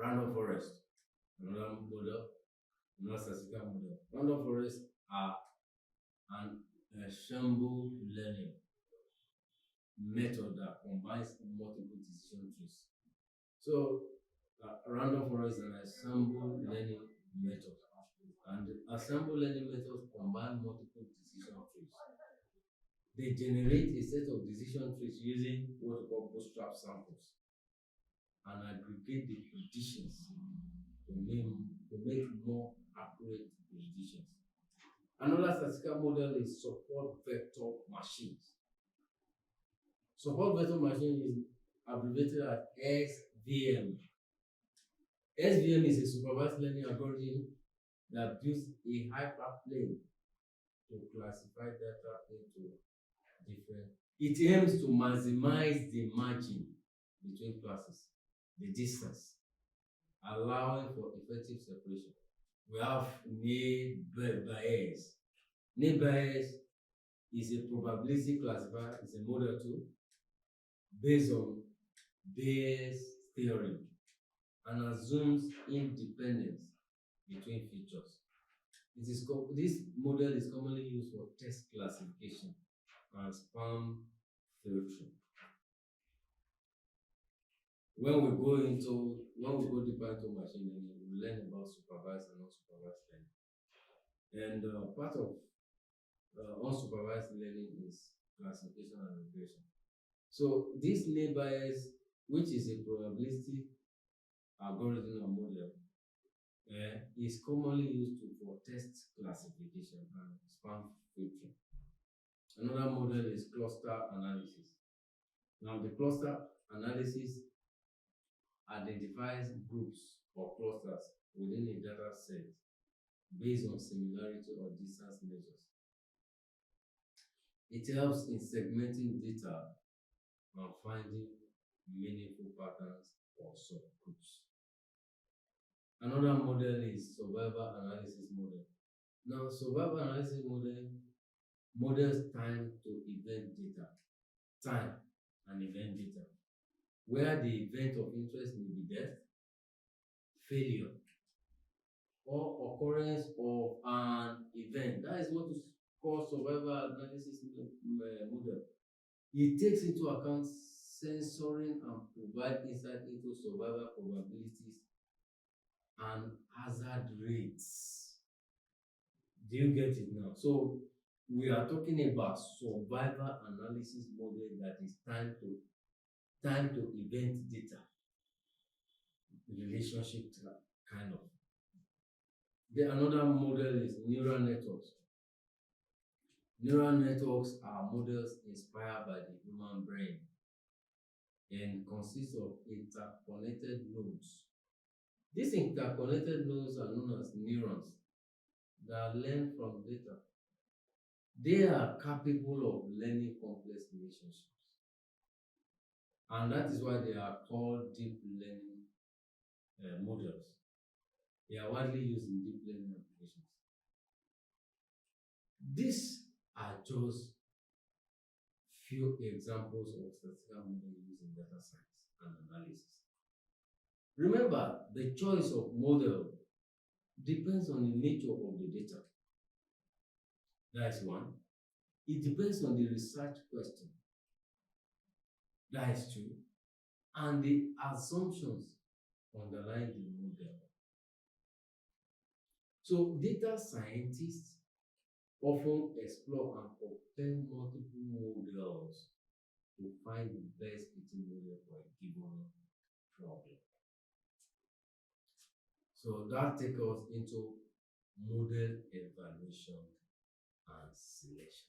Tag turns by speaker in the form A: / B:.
A: random forest, another model, another statistical model. Random forests are an ensemble learning method that combines multiple decision trees. So, random forest is an ensemble learning method, and ensemble learning methods combine multiple decision trees. They generate a set of decision trees using what we call bootstrap samples and aggregate the predictions to make more accurate predictions. Another statistical model is support vector machines. Support vector machine is abbreviated as SVM. SVM is a supervised learning algorithm that builds a hyperplane to classify data into different. It aims to maximize the margin between classes, the distance, allowing for effective separation. We have naive Bayes. Naive Bayes is a probability classifier, it's a model too, based on Bayes' theorem and assumes independence between features. This model is commonly used for text classification and spam filtering. When we go deeper into machine learning, we learn about supervised and unsupervised learning. And part of unsupervised learning is classification and regression. So this naive Bayes, which is a probabilistic algorithm or model, is commonly used for text classification and spam filtering. Another model is cluster analysis. Now, the cluster analysis identifies groups or clusters within a data set based on similarity or distance measures. It helps in segmenting data and finding meaningful patterns or subgroups. Another model is survivor analysis model. Now, survivor analysis models time to event data, time and event data, where the event of interest may be death, failure, or occurrence of an event. That is what is called survivor analysis model. It takes into account censoring and provide insight into survivor probabilities and hazard rates. Do you get it now? So we are talking about survivor analysis model that is time to event data relationship kind of. Then another model is neural networks. Neural networks are models inspired by the human brain and consist of interconnected nodes. These interconnected nodes are known as neurons that learn from data. They are capable of learning complex relationships. And that is why they are called deep learning models. They are widely used in deep learning applications. These are just few examples of statistical models used in data science and analysis. Remember, the choice of model depends on the nature of the data. That is one. It depends on the research question. That is two. And the assumptions underlying the model. So data scientists often explore and compare multiple models to find the best fitting model for a given problem. So that takes us into model evaluation and selection.